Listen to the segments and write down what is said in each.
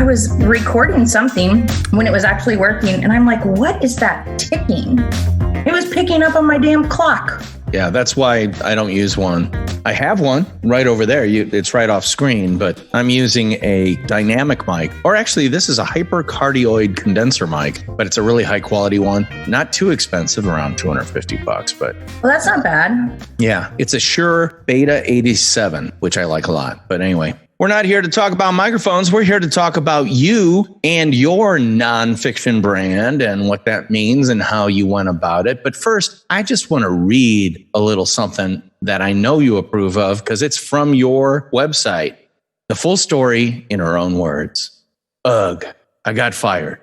I was recording something when it was actually working. And I'm like, what is that ticking? It was picking up on my damn clock. Yeah, that's why I don't use one. I have one right over there. It's right off screen, but I'm using a dynamic mic. Or actually, this is a hypercardioid condenser mic, but it's a really high quality one. Not too expensive, around $250, but... Well, that's not bad. Yeah, it's a Shure Beta 87, which I like a lot. But anyway, we're not here to talk about microphones. We're here to talk about you and your nonfiction brand and what that means and how you went about it. But first, I just want to read a little something that I know you approve of because it's from your website. The full story in her own words. Ugh, I got fired.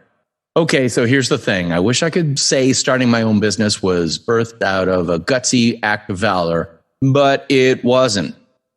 Okay, so here's the thing. I wish I could say starting my own business was birthed out of a gutsy act of valor, but it wasn't.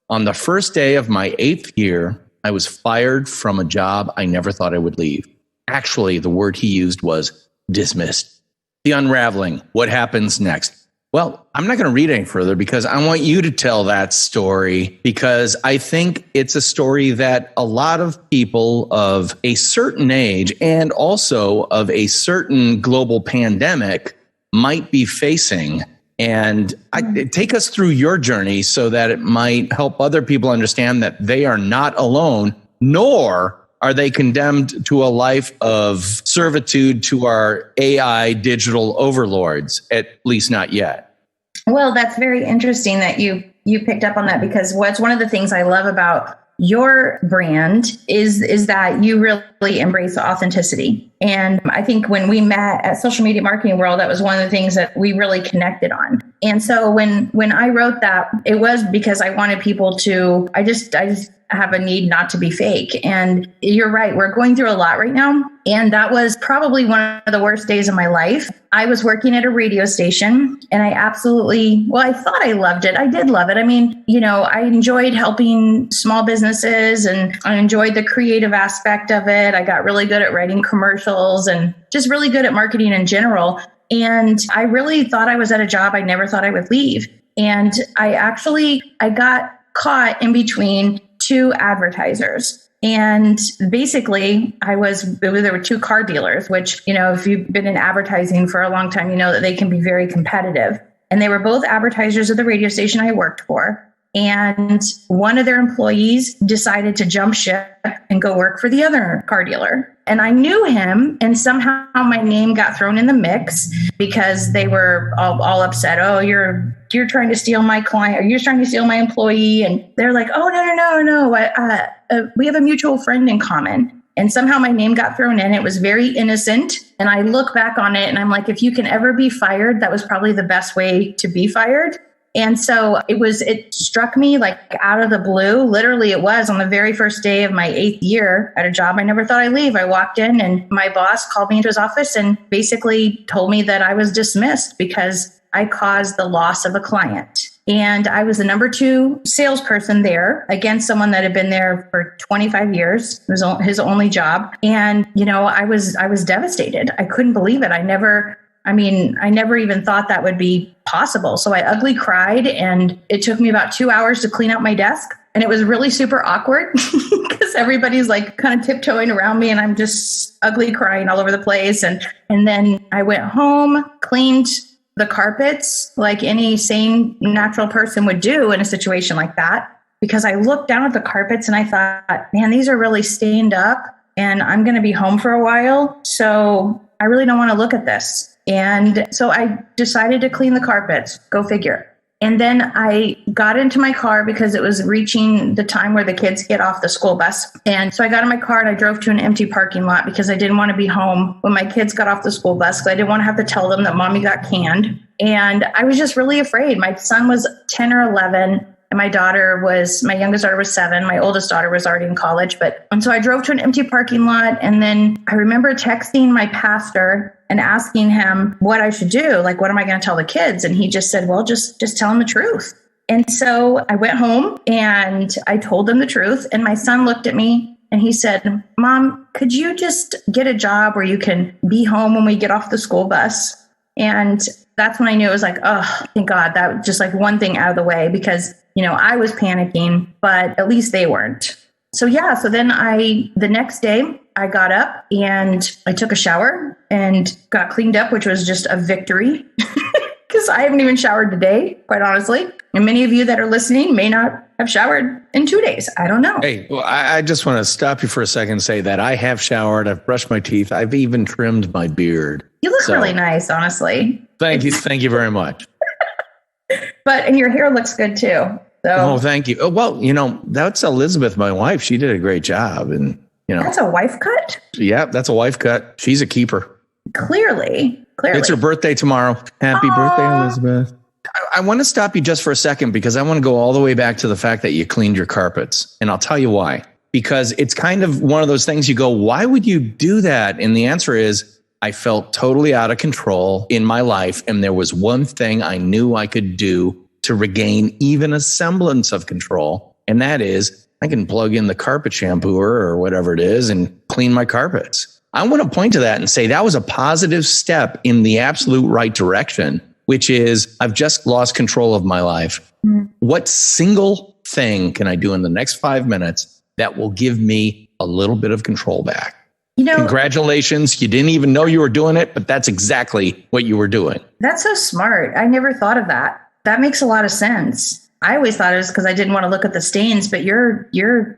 On the first day of my 8th year, I was fired from a job I never thought I would leave. Actually, the word he used was dismissed. The unraveling. What happens next? Well, I'm not going to read any further because I want you to tell that story because I think it's a story that a lot of people of a certain age and also of a certain global pandemic might be facing. And take us through your journey so that it might help other people understand that they are not alone, nor are they condemned to a life of servitude to our AI digital overlords, at least not yet. Well, that's very interesting that you picked up on that because what's one of the things I love about your brand is that you really embrace authenticity. And I think when we met at Social Media Marketing World, that was one of the things that we really connected on. And so when I wrote that, it was because I wanted people to, I just have a need not to be fake. And you're right, we're going through a lot right now. And that was probably one of the worst days of my life. I was working at a radio station and I thought I loved it. I did love it. I mean, I enjoyed helping small businesses and I enjoyed the creative aspect of it. I got really good at writing commercials and just really good at marketing in general. And I really thought I was at a job I never thought I would leave. And I got caught in between two advertisers. And basically there were two car dealers, which, if you've been in advertising for a long time, you know that they can be very competitive. And they were both advertisers of the radio station I worked for. And one of their employees decided to jump ship and go work for the other car dealer. And I knew him, and somehow my name got thrown in the mix because they were all upset. Oh, you're trying to steal my client, or you're trying to steal my employee. And they're like, oh, no. We have a mutual friend in common. And somehow my name got thrown in. It was very innocent. And I look back on it and I'm like, if you can ever be fired, that was probably the best way to be fired. And so it struck me like out of the blue. Literally, it was on the very first day of my 8th year at a job I never thought I'd leave. I walked in and my boss called me into his office and basically told me that I was dismissed because I caused the loss of a client. And I was the number 2 salesperson there against someone that had been there for 25 years. It was his only job. And, I was devastated. I couldn't believe it. I never even thought that would be possible. So I ugly cried and it took me about 2 hours to clean out my desk. And it was really super awkward because everybody's like kind of tiptoeing around me and I'm just ugly crying all over the place. And then I went home, cleaned the carpets like any sane, natural person would do in a situation like that. Because I looked down at the carpets and I thought, man, these are really stained up and I'm going to be home for a while. So I really don't want to look at this. And so I decided to clean the carpets, go figure. And then I got into my car because it was reaching the time where the kids get off the school bus. And so I got in my car and I drove to an empty parking lot because I didn't want to be home when my kids got off the school bus because I didn't want to have to tell them that mommy got canned. And I was just really afraid. My son was 10 or 11. And my youngest daughter was 7. My oldest daughter was already in college. And so I drove to an empty parking lot. And then I remember texting my pastor and asking him what I should do. Like, what am I going to tell the kids? And he just said, well, just tell them the truth. And so I went home and I told them the truth. And my son looked at me and he said, Mom, could you just get a job where you can be home when we get off the school bus? And that's when I knew it was like, oh, thank God, that was just like one thing out of the way because I was panicking, but at least they weren't. So then the next day I got up and I took a shower and got cleaned up, which was just a victory because I haven't even showered today, quite honestly. And many of you that are listening may not have showered in 2 days. I don't know. Hey, well, I just want to stop you for a second and say that I have showered. I've brushed my teeth. I've even trimmed my beard. You look really nice, honestly. Thank you. Thank you very much. And your hair looks good too. So. Oh, thank you. Oh, well, that's Elizabeth, my wife. She did a great job. And, that's a wife cut? Yeah, that's a wife cut. She's a keeper. Clearly. It's her birthday tomorrow. Happy birthday, Elizabeth. I want to stop you just for a second because I want to go all the way back to the fact that you cleaned your carpets. And I'll tell you why. Because it's kind of one of those things you go, why would you do that? And the answer is, I felt totally out of control in my life. And there was one thing I knew I could do to regain even a semblance of control. And that is, I can plug in the carpet shampooer or whatever it is and clean my carpets. I want to point to that and say that was a positive step in the absolute right direction, which is I've just lost control of my life. What single thing can I do in the next 5 minutes that will give me a little bit of control back? Congratulations. You didn't even know you were doing it, but that's exactly what you were doing. That's so smart. I never thought of that. That makes a lot of sense. I always thought it was because I didn't want to look at the stains, but you're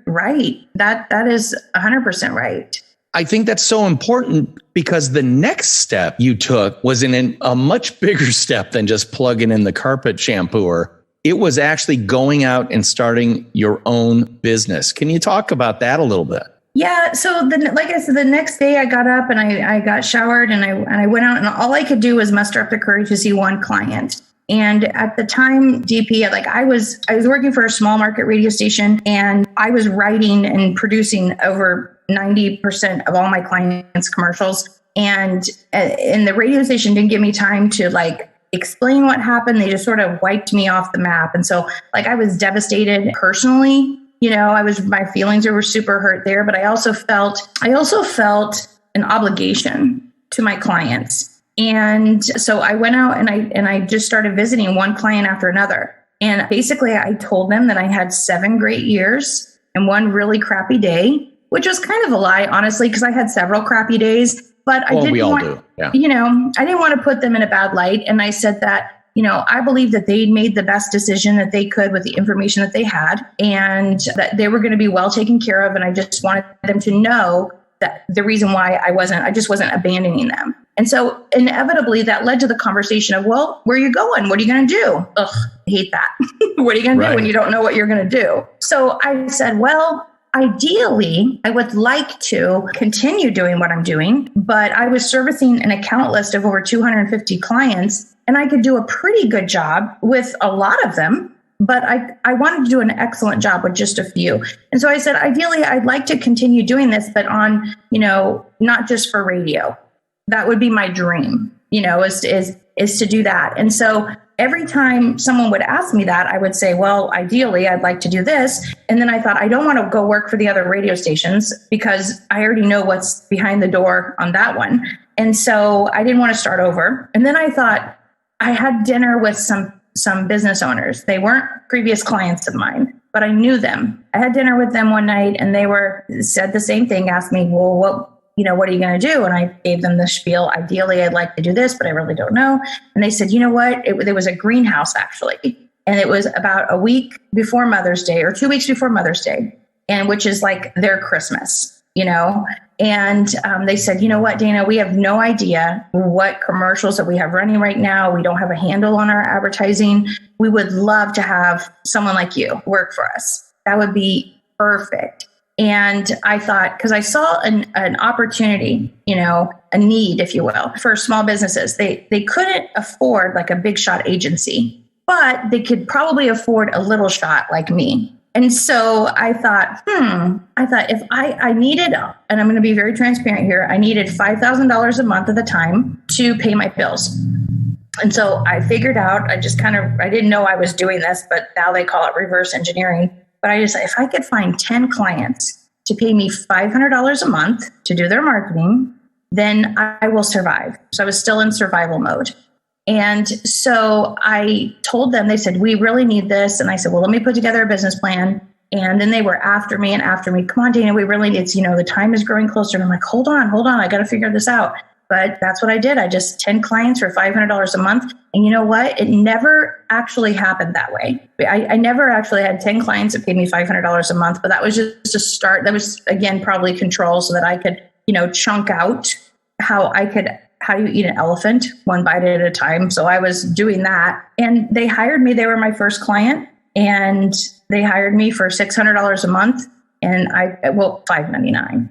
right. That is 100% right. I think that's so important because the next step you took was in a much bigger step than just plugging in the carpet shampooer. It was actually going out and starting your own business. Can you talk about that a little bit? Yeah. So like I said, the next day I got up and I got showered and I went out and all I could do was muster up the courage to see one client. And at the time, DP, I was working for a small market radio station and I was writing and producing over 90% of all my clients' commercials. And the radio station didn't give me time to explain what happened. They just sort of wiped me off the map. And so I was devastated personally. My feelings were super hurt there, but I also felt an obligation to my clients. And so I went out and I just started visiting one client after another. And basically I told them that I had 7 great years and one really crappy day, which was kind of a lie, honestly, because I had several crappy days, but I didn't I didn't want to put them in a bad light. And I said that, I believe that they made the best decision that they could with the information that they had and that they were going to be well taken care of. And I just wanted them to know that the reason why I just wasn't abandoning them. And so inevitably that led to the conversation of, well, where are you going? What are you going to do? Ugh, I hate that. What are you going to do when you don't know what you're going to do? So I said, well, ideally, I would like to continue doing what I'm doing, but I was servicing an account list of over 250 clients and I could do a pretty good job with a lot of them. But I wanted to do an excellent job with just a few. And so I said, ideally, I'd like to continue doing this, but on, not just for radio. That would be my dream, is to do that. And so every time someone would ask me that, I would say, well, ideally, I'd like to do this. And then I thought, I don't want to go work for the other radio stations because I already know what's behind the door on that one. And so I didn't want to start over. And then I thought, I had dinner with some business owners. They weren't previous clients of mine, but I knew them. I had dinner with them one night and they said the same thing, asked me, well, what are you going to do? And I gave them the spiel. Ideally, I'd like to do this, but I really don't know. And they said, you know what? There was a greenhouse actually. And it was about a week before Mother's Day or 2 weeks before Mother's Day. And which is like their Christmas, And they said, you know what, Dana, we have no idea what commercials that we have running right now. We don't have a handle on our advertising. We would love to have someone like you work for us. That would be perfect. And I thought, because I saw an opportunity, a need, if you will, for small businesses. They couldn't afford like a big shot agency, but they could probably afford a little shot like me. And so I thought if I needed, and I'm going to be very transparent here, I needed $5,000 a month at the time to pay my bills. And so I figured out, I didn't know I was doing this, but now they call it reverse engineering. But I just, if I could find 10 clients to pay me $500 a month to do their marketing, then I will survive. So I was still in survival mode. And so I told them, they said, we really need this. And I said, well, let me put together a business plan And then they were after me. Come on, Dana, we really need, the time is growing closer. And I'm like, hold on. I got to figure this out. But that's what I did. I just 10 clients for $500 a month. And you know what? It never actually happened that way. I never actually had 10 clients that paid me $500 a month, but that was just a start. That was, again, probably control so that I could, chunk out how do you eat an elephant one bite at a time. So I was doing that, and they hired me. They were my first client, and they hired me for $600 a month, and $599,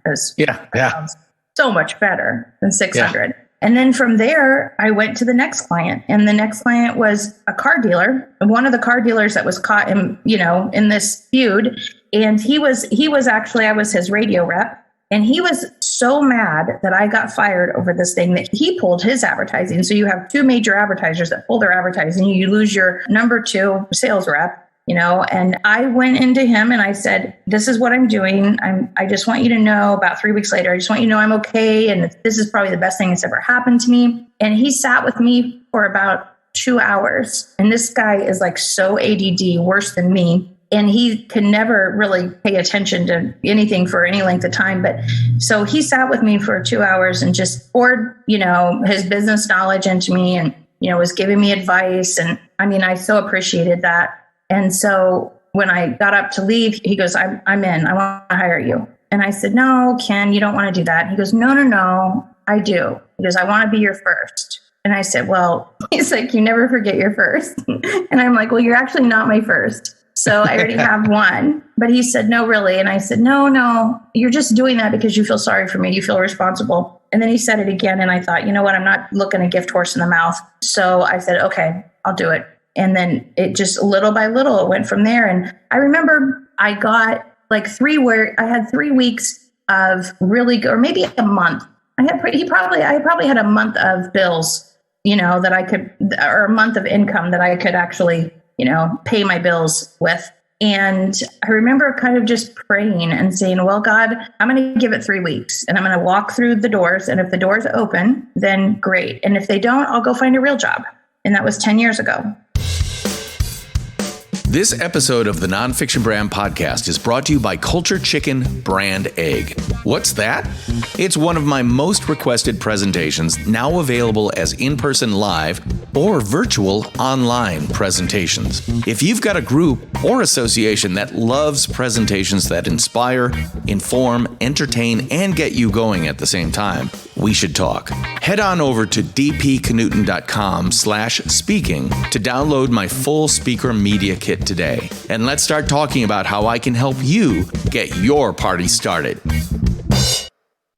because sounds so much better than 600. Yeah. And then from there, I went to the next client, and the next client was a car dealer, one of the car dealers that was caught in, in this feud. And he was actually, I was his radio rep. And he was so mad that I got fired over this thing that he pulled his advertising. So you have two major advertisers that pull their advertising. You lose your number 2 sales rep, and I went into him and I said, this is what I'm doing. I just want you to know, about 3 weeks later, I just want you to know I'm okay. And this is probably the best thing that's ever happened to me. And he sat with me for about 2 hours. And this guy is like so ADD, worse than me. And he could never really pay attention to anything for any length of time. But so he sat with me for 2 hours and just poured, his business knowledge into me, and, was giving me advice. And I mean, I so appreciated that. And so when I got up to leave, he goes, I'm in, I want to hire you. And I said, no, Ken, you don't want to do that. He goes, no, I do. He goes, I want to be your first. And I said, well, he's like, you never forget your first. And I'm like, well, you're actually not my first. So I already have one. But he said, no, really. And I said, no, you're just doing that because you feel sorry for me. You feel responsible. And then he said it again. And I thought, you know what? I'm not looking a gift horse in the mouth. So I said, okay, I'll do it. And then it just little by little, it went from there. And I remember I got like I had 3 weeks of really good, or maybe a month. I probably had a month of bills, that I could, or a month of income that I could actually, pay my bills with. And I remember kind of just praying and saying, well, God, I'm going to give it 3 weeks, and I'm going to walk through the doors. And if the doors open, then great. And if they don't, I'll go find a real job. And that was 10 years ago. This episode of the Nonfiction Brand podcast is brought to you by Culture Chicken Brand Egg. What's that? It's one of my most requested presentations, now available as in-person live or virtual online presentations. If you've got a group or association that loves presentations that inspire, inform, entertain, and get you going at the same time, we should talk. Head on over to dpknudten.com/speaking to download my full speaker media kit today. And let's start talking about how I can help you get your party started.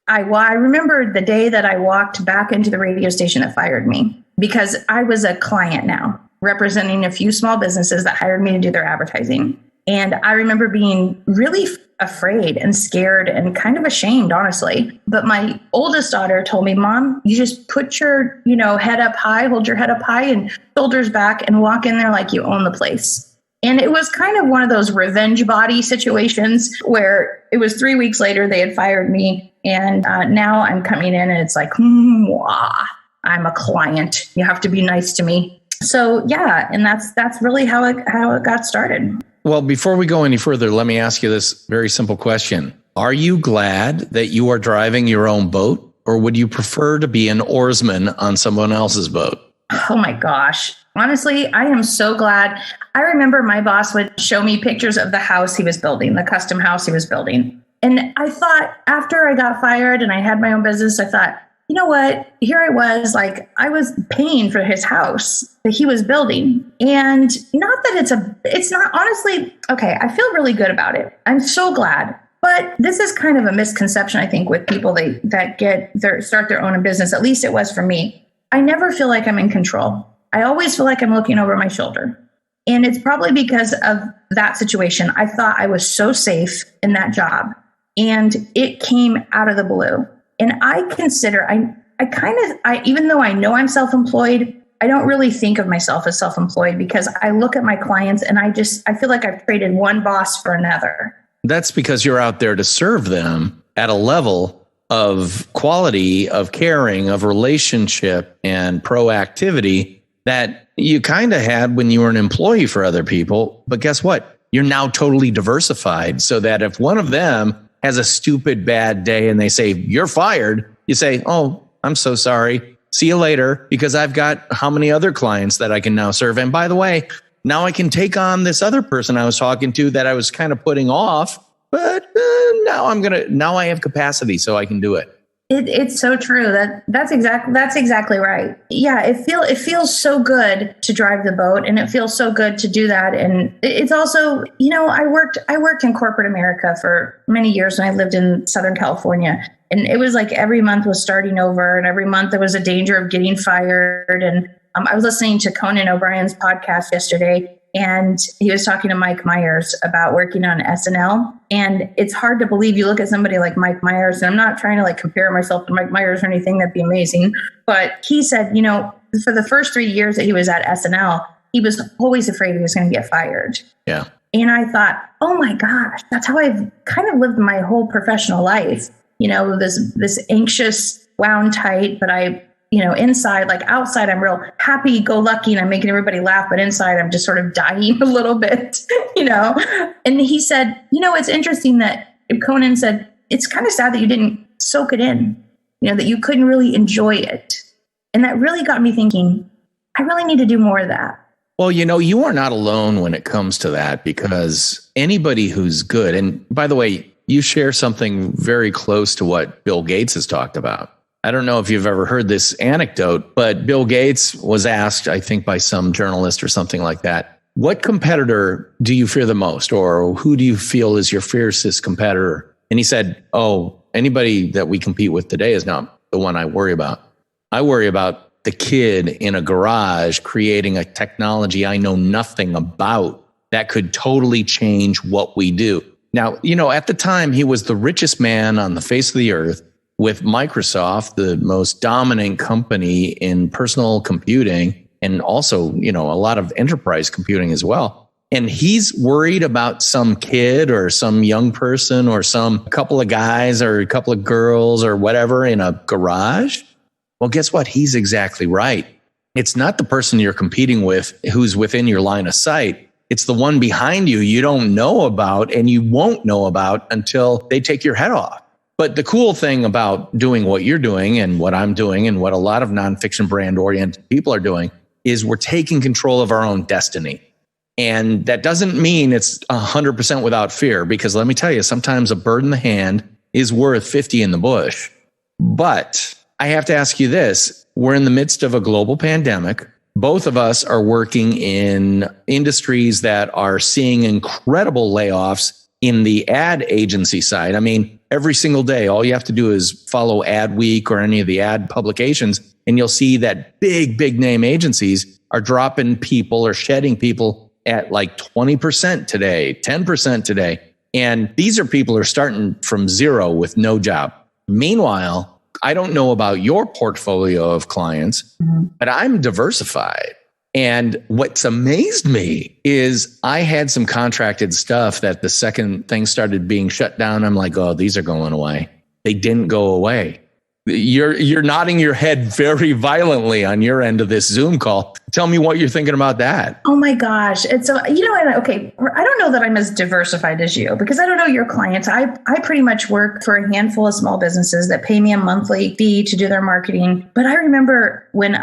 I remember the day that I walked back into the radio station that fired me, because I was a client now, representing a few small businesses that hired me to do their advertising. And I remember being really afraid and scared and kind of ashamed, honestly. But my oldest daughter told me, Mom, you just put your, head up high, hold your head up high and shoulders back, and walk in there like you own the place. And it was kind of one of those revenge body situations where it was 3 weeks later, they had fired me. And now I'm coming in and it's like, I'm a client. You have to be nice to me. So yeah, and that's really how it got started. Well, before we go any further, let me ask you this very simple question. Are you glad that you are driving your own boat, or would you prefer to be an oarsman on someone else's boat? Oh my gosh. Honestly, I am so glad. I remember my boss would show me pictures of the house he was building, the custom house he was building. And I thought, after I got fired and I had my own business, I thought, you know what? Here I was, like, I was paying for his house that he was building. And not that it's not, honestly, okay, I feel really good about it. I'm so glad. But this is kind of a misconception, I think, with people that start their own business. At least it was for me. I never feel like I'm in control. I always feel like I'm looking over my shoulder. And it's probably because of that situation. I thought I was so safe in that job, and it came out of the blue. And I consider, even though I know I'm self-employed, I don't really think of myself as self-employed, because I look at my clients and I feel like I've traded one boss for another. That's because you're out there to serve them at a level of quality, of caring, of relationship and proactivity that you kind of had when you were an employee for other people. But guess what? you're now totally diversified, so that if one of them has a stupid bad day and they say, you're fired, you say, oh, I'm so sorry. See you later, because I've got how many other clients that I can now serve. And by the way, now I can take on this other person I was talking to that I was kind of putting off, but now I have capacity, so I can do it. It's so true. That's exactly right. Yeah, it feels so good to drive the boat, and it feels so good to do that. And it's also, I worked in corporate America for many years when I lived in Southern California, and it was like every month was starting over, and every month there was a danger of getting fired. And I was listening to Conan O'Brien's podcast yesterday, and he was talking to Mike Myers about working on SNL. And it's hard to believe, you look at somebody like Mike Myers, and I'm not trying to compare myself to Mike Myers or anything, that'd be amazing. But he said, for the first 3 years that he was at SNL, he was always afraid he was going to get fired. Yeah. And I thought, oh my gosh, that's how I've kind of lived my whole professional life. This anxious, wound tight, but inside, outside, I'm real happy go lucky and I'm making everybody laugh. But inside, I'm just sort of dying a little bit, And he said, it's interesting that Conan said, it's kind of sad that you didn't soak it in, that you couldn't really enjoy it. And that really got me thinking, I really need to do more of that. Well, you are not alone when it comes to that, because anybody who's good, and by the way, you share something very close to what Bill Gates has talked about. I don't know if you've ever heard this anecdote, but Bill Gates was asked, I think by some journalist or something like that, what competitor do you fear the most, or who do you feel is your fiercest competitor? And he said, anybody that we compete with today is not the one I worry about. I worry about the kid in a garage creating a technology I know nothing about that could totally change what we do. Now, at the time, he was the richest man on the face of the earth, with Microsoft, the most dominant company in personal computing, and also, a lot of enterprise computing as well. And he's worried about some kid or some young person or some couple of guys or a couple of girls or whatever in a garage. Well, guess what? He's exactly right. It's not the person you're competing with who's within your line of sight. It's the one behind you you don't know about, and you won't know about until they take your head off. But the cool thing about doing what you're doing and what I'm doing and what a lot of nonfiction brand oriented people are doing is we're taking control of our own destiny. And that doesn't mean it's 100% without fear, because let me tell you, sometimes a bird in the hand is worth 50 in the bush. But I have to ask you this. We're in the midst of a global pandemic. Both of us are working in industries that are seeing incredible layoffs in the ad agency side. I mean, every single day, all you have to do is follow Adweek or any of the ad publications, and you'll see that big name agencies are dropping people or shedding people at like 20% today, 10% today. And these are people who are starting from zero with no job. Meanwhile, I don't know about your portfolio of clients, but I'm diversified. And what's amazed me is I had some contracted stuff that the second things started being shut down, I'm like, oh, these are going away. They didn't go away. You're nodding your head very violently on your end of this Zoom call. Tell me what you're thinking about that. Oh my gosh. And so, okay, I don't know that I'm as diversified as you, because I don't know your clients. I pretty much work for a handful of small businesses that pay me a monthly fee to do their marketing. But I remember when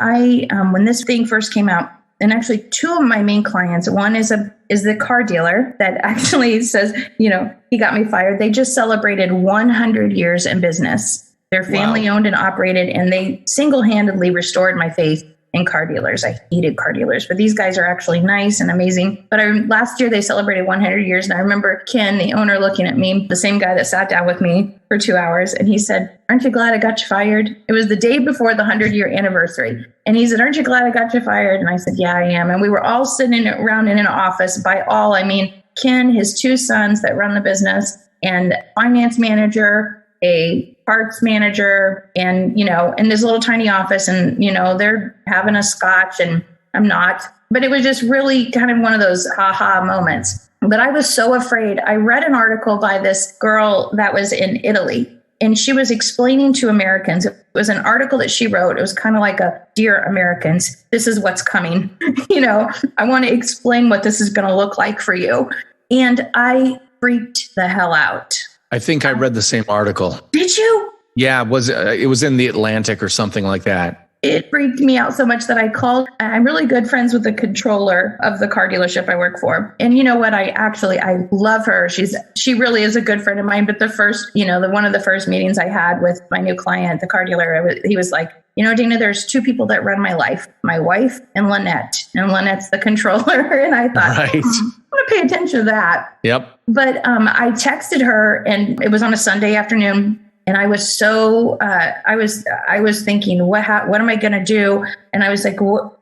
when this thing first came out, and actually two of my main clients, one is the car dealer that actually says, he got me fired. They just celebrated 100 years in business. They're family owned and operated, and they single-handedly restored my faith in car dealers. I hated car dealers, but these guys are actually nice and amazing. But last year they celebrated 100 years. And I remember Ken, the owner, looking at me, the same guy that sat down with me for 2 hours. And he said, aren't you glad I got you fired? It was the day before the 100-year anniversary. And he said, aren't you glad I got you fired? And I said, yeah, I am. And we were all sitting around in an office. By all, I mean, Ken, his two sons that run the business, and finance manager, a parts manager, and, in this little tiny office, and, they're having a scotch and I'm not. But it was just really kind of one of those aha moments. But I was so afraid. I read an article by this girl that was in Italy, and she was explaining to Americans. It was an article that she wrote. It was kind of like a, dear Americans, this is what's coming. I want to explain what this is going to look like for you. And I freaked the hell out. I think I read the same article. Did you? Yeah, it was in the Atlantic or something like that. It freaked me out so much that I called. I'm really good friends with the controller of the car dealership I work for. And you know what? I love her. She really is a good friend of mine. But the first, one of the first meetings I had with my new client, the car dealer, he was like, Dana, there's two people that run my life, my wife and Lynette. And Lynette's the controller. And I thought, right. I'm going to pay attention to that. Yep. But I texted her, and it was on a Sunday afternoon. And I was so, I was thinking, what am I going to do? And I was like,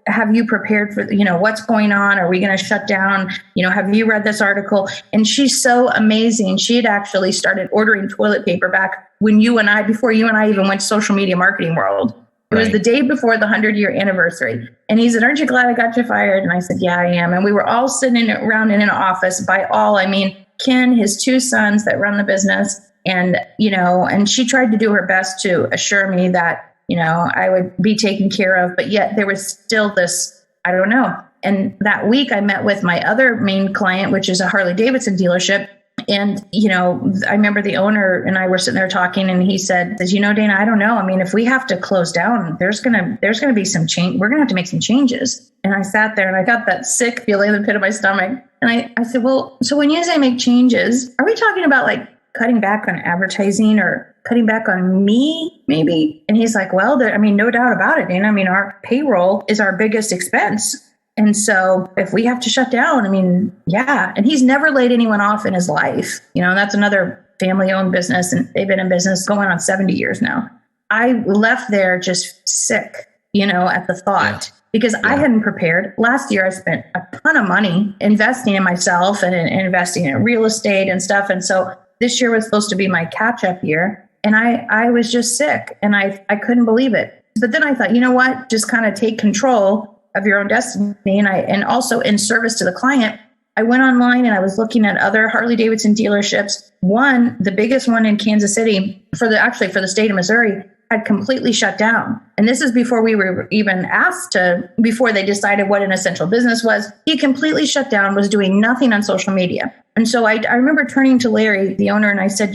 have you prepared for, what's going on? Are we going to shut down? Have you read this article? And she's so amazing. She had actually started ordering toilet paper back before you and I even went to social media marketing world. It was the day before the 100-year anniversary. And he said, aren't you glad I got you fired? And I said, yeah, I am. And we were all sitting around in an office. By all, I mean, Ken, his two sons that run the business. And, and she tried to do her best to assure me that, I would be taken care of. But yet there was still this, I don't know. And that week I met with my other main client, which is a Harley Davidson dealership. And, I remember the owner and I were sitting there talking, and he said, Dana, I don't know. I mean, if we have to close down, there's going to be some change. We're going to have to make some changes. And I sat there and I got that sick feeling in the pit of my stomach. And I said, well, so when you say make changes, are we talking about like cutting back on advertising or cutting back on me, maybe? And he's like, well, no doubt about it, Dana. I mean, our payroll is our biggest expense. And so if we have to shut down, yeah. And he's never laid anyone off in his life. That's another family-owned business, and they've been in business going on 70 years now. I left there just sick, at the thought, because I hadn't prepared. Last year, I spent a ton of money investing in myself and investing in real estate and stuff. And so this year was supposed to be my catch-up year. And I was just sick, and I couldn't believe it. But then I thought, you know what, just kind of take control of your own destiny. And also in service to the client, I went online and I was looking at other Harley Davidson dealerships. The biggest one in Kansas City for the state of Missouri had completely shut down. And this is before we were even asked before they decided what an essential business was. He completely shut down, was doing nothing on social media. And so I remember turning to Larry, the owner, and I said,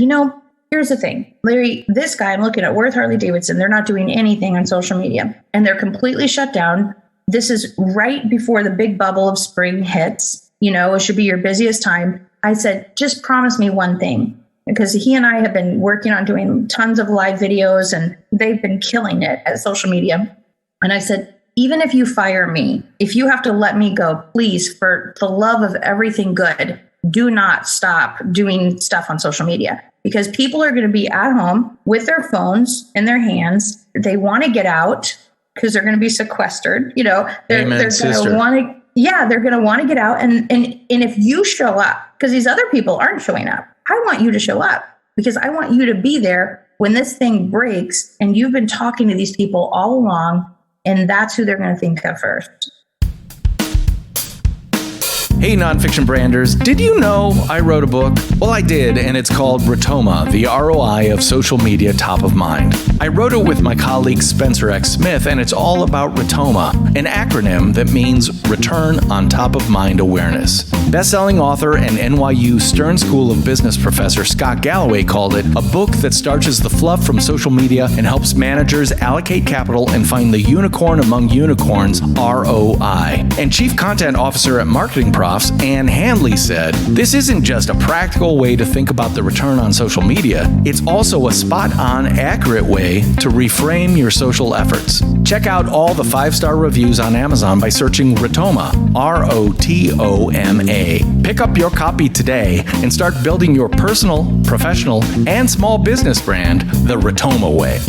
here's the thing, Larry, this guy, I'm looking at Worth Harley Davidson. They're not doing anything on social media and they're completely shut down. This is right before the big bubble of spring hits. It should be your busiest time. I said, just promise me one thing, because he and I have been working on doing tons of live videos and they've been killing it at social media. And I said, even if you fire me, if you have to let me go, please, for the love of everything good, do not stop doing stuff on social media, because people are going to be at home with their phones in their hands. They want to get out because they're going to be sequestered. They're going to want to, they're going to want to get out. And if you show up, because these other people aren't showing up, I want you to show up, because I want you to be there when this thing breaks and you've been talking to these people all along, and that's who they're going to think of first. Hey, nonfiction branders, did you know I wrote a book? Well, I did, and it's called Rotoma, the ROI of Social Media Top of Mind. I wrote it with my colleague Spencer X. Smith, and it's all about Rotoma, an acronym that means Return on Top of Mind Awareness. Best-selling author and NYU Stern School of Business professor Scott Galloway called it a book that starches the fluff from social media and helps managers allocate capital and find the unicorn among unicorns, ROI. And Chief Content Officer at Marketing Profs, Ann Handley, said, this isn't just a practical way to think about the return on social media, it's also a spot-on, accurate way to reframe your social efforts. Check out all the 5-star reviews on Amazon by searching Rotoma, ROTOMA. Pick up your copy today and start building your personal, professional, and small business brand the Rotoma way.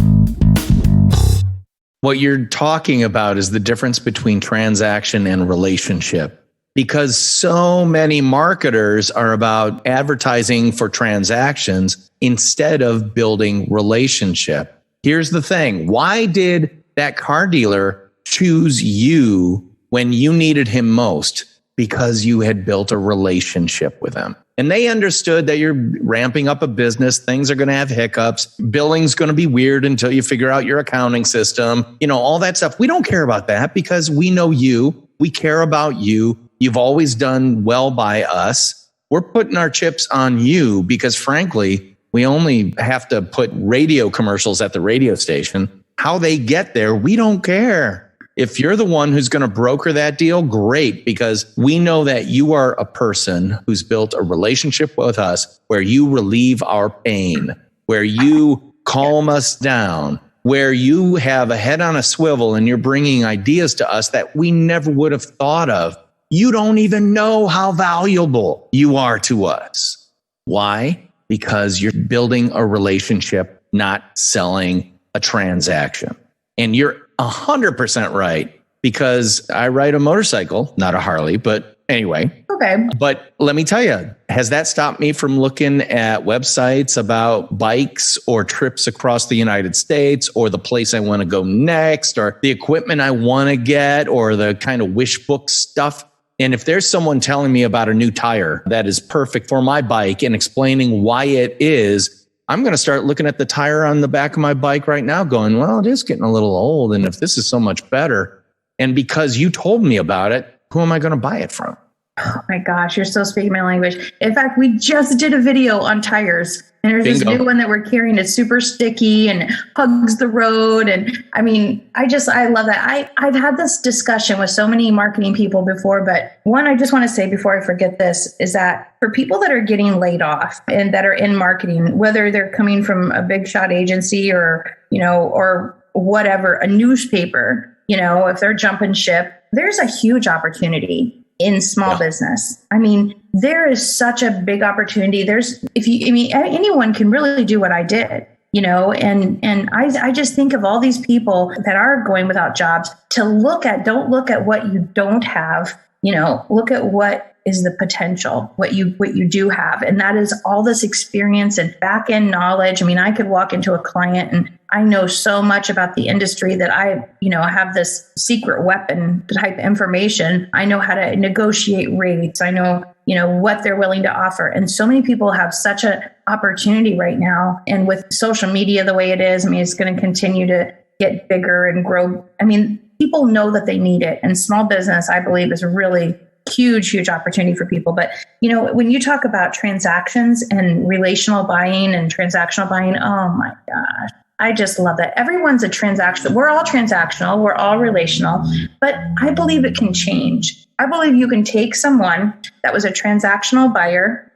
What you're talking about is the difference between transaction and relationship. Because so many marketers are about advertising for transactions instead of building relationship. Here's the thing. Why did that car dealer choose you when you needed him most? Because you had built a relationship with him. And they understood that you're ramping up a business. Things are going to have hiccups. Billing's going to be weird until you figure out your accounting system. All that stuff. We don't care about that because we know you. We care about you. You've always done well by us. We're putting our chips on you because frankly, we only have to put radio commercials at the radio station. How they get there, we don't care. If you're the one who's going to broker that deal, great, because we know that you are a person who's built a relationship with us where you relieve our pain, where you calm us down, where you have a head on a swivel and you're bringing ideas to us that we never would have thought of. You don't even know how valuable you are to us. Why? Because you're building a relationship, not selling a transaction. And you're 100% right, because I ride a motorcycle, not a Harley, but anyway. Okay. But let me tell you, has that stopped me from looking at websites about bikes or trips across the United States or the place I want to go next or the equipment I want to get or the kind of wish book stuff? And if there's someone telling me about a new tire that is perfect for my bike and explaining why it is, I'm going to start looking at the tire on the back of my bike right now going, well, it is getting a little old. And if this is so much better, and because you told me about it, who am I going to buy it from? Oh my gosh, you're still speaking my language. In fact, we just did a video on tires. And there's this new one that we're carrying. It's super sticky and hugs the road. And I mean, I love that. I've had this discussion with so many marketing people before, but one, I just want to say before I forget this is that for people that are getting laid off and that are in marketing, whether they're coming from a big shot agency or, or whatever, a newspaper, if they're jumping ship, there's a huge opportunity in small business. I mean, there is such a big opportunity. Anyone can really do what I did, and I just think of all these people that are going without jobs don't look at what you don't have, look at what is the potential, what you do have. And that is all this experience and back end knowledge. I mean, I could walk into a client and I know so much about the industry that I have this secret weapon type information. I know how to negotiate rates. I know, what they're willing to offer. And so many people have such an opportunity right now. And with social media the way it is, I mean, it's going to continue to get bigger and grow. I mean, people know that they need it. And small business, I believe, is a really huge opportunity for people. But, when you talk about transactions and relational buying and transactional buying, oh my gosh. I just love that. Everyone's a transaction. We're all transactional. We're all relational, but I believe it can change. I believe you can take someone that was a transactional buyer,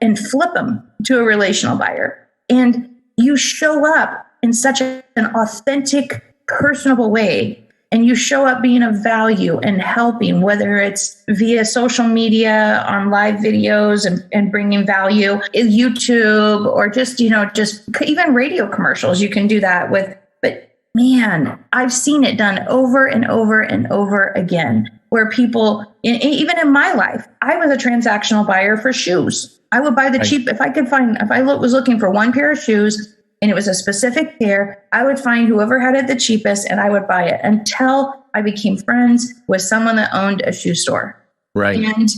and flip them to a relational buyer. And you show up in such an authentic, personable way. And you show up being of value and helping, whether it's via social media, on live videos and bringing value, YouTube, or just even radio commercials. You can do that with, but man, I've seen it done over and over and over again, where people, even in my life, I was a transactional buyer for shoes. I would buy the cheap, if I was looking for one pair of shoes, and it was a specific pair, I would find whoever had it the cheapest and I would buy it until I became friends with someone that owned a shoe store. Right. And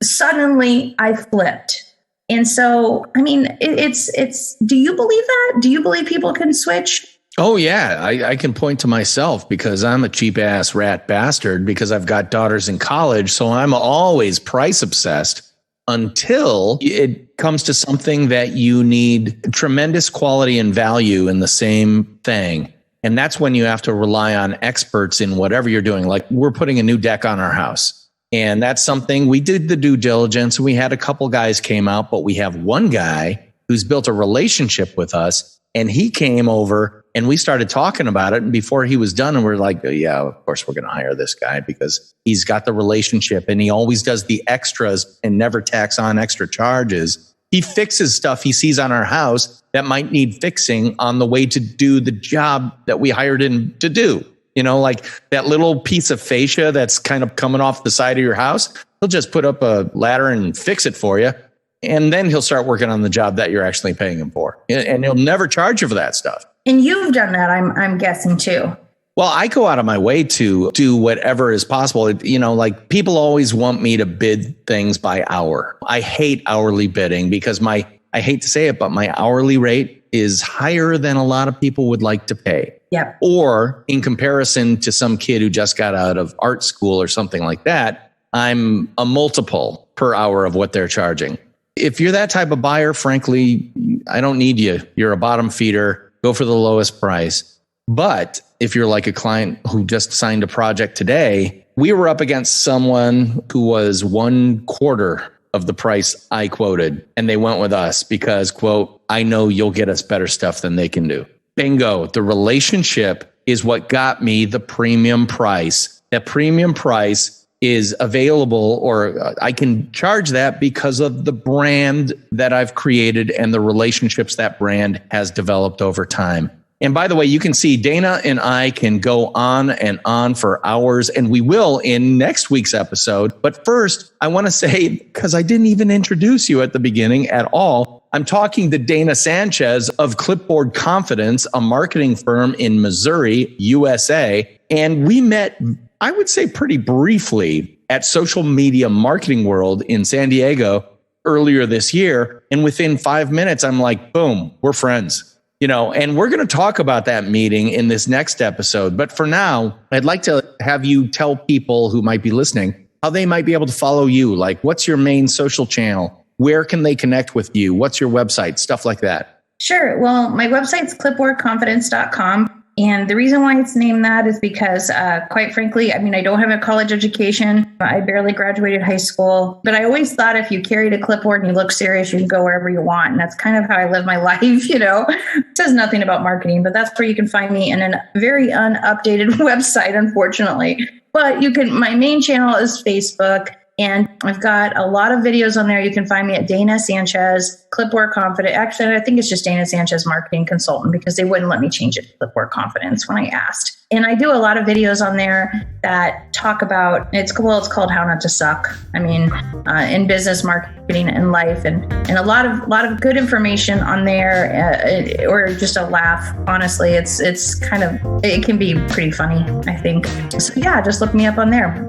suddenly I flipped. And so, I mean, it's, do you believe that? Do you believe people can switch? Oh, yeah. I can point to myself because I'm a cheap ass rat bastard because I've got daughters in college. So I'm always price obsessed. Until it comes to something that you need tremendous quality and value in the same thing. And that's when you have to rely on experts in whatever you're doing. Like we're putting a new deck on our house. And that's something we did the due diligence. We had a couple guys came out, but we have one guy who's built a relationship with us. And he came over and we started talking about it. And before he was done, and we're like, oh, yeah, of course, we're going to hire this guy because he's got the relationship and he always does the extras and never tacks on extra charges. He fixes stuff he sees on our house that might need fixing on the way to do the job that we hired him to do. Like that little piece of fascia that's kind of coming off the side of your house. He'll just put up a ladder and fix it for you. And then he'll start working on the job that you're actually paying him for. And he'll never charge you for that stuff. And you've done that, I'm guessing, too. Well, I go out of my way to do whatever is possible. Like people always want me to bid things by hour. I hate hourly bidding because I hate to say it, but my hourly rate is higher than a lot of people would like to pay. Yep. Or in comparison to some kid who just got out of art school or something like that, I'm a multiple per hour of what they're charging. If you're that type of buyer, frankly, I don't need you. You're a bottom feeder. Go for the lowest price. But if you're like a client who just signed a project today, we were up against someone who was 1/4 of the price I quoted, and they went with us because, quote, I know you'll get us better stuff than they can do. Bingo. The relationship is what got me the premium price. That premium price is available, or I can charge that because of the brand that I've created and the relationships that brand has developed over time. And by the way, you can see Dana and I can go on and on for hours, and we will in next week's episode. But first, I want to say, because I didn't even introduce you at the beginning at all, I'm talking to Dana Sanchez of Clipboard Confidence, a marketing firm in Missouri, USA. And we met, I would say pretty briefly, at Social Media Marketing World in San Diego earlier this year. And within 5 minutes, I'm like, boom, we're friends. And we're going to talk about that meeting in this next episode. But for now, I'd like to have you tell people who might be listening how they might be able to follow you. Like, what's your main social channel? Where can they connect with you? What's your website? Stuff like that. Sure. Well, my website's clipboardconfidence.com. And the reason why it's named that is because, quite frankly, I don't have a college education. I barely graduated high school. But I always thought if you carried a clipboard and you look serious, you can go wherever you want. And that's kind of how I live my life, It says nothing about marketing, but that's where you can find me in a very unupdated website, unfortunately. But my main channel is Facebook. And I've got a lot of videos on there. You can find me at Dana Sanchez, Clipboard Confidence. Actually, I think it's just Dana Sanchez Marketing Consultant because they wouldn't let me change it to Clipboard Confidence when I asked. And I do a lot of videos on there that talk about, it's called How Not to Suck. In business, marketing, and life. And a lot of good information on there, or just a laugh. Honestly, it can be pretty funny, I think. So yeah, just look me up on there.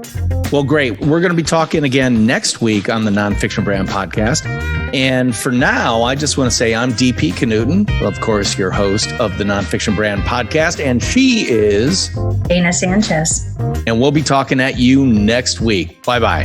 Well, great. We're going to be talking again next week on the Nonfiction Brand podcast. And for now, I just want to say I'm DP Knudten, of course, your host of the Nonfiction Brand podcast. And she is Dana Sanchez. And we'll be talking at you next week. Bye-bye.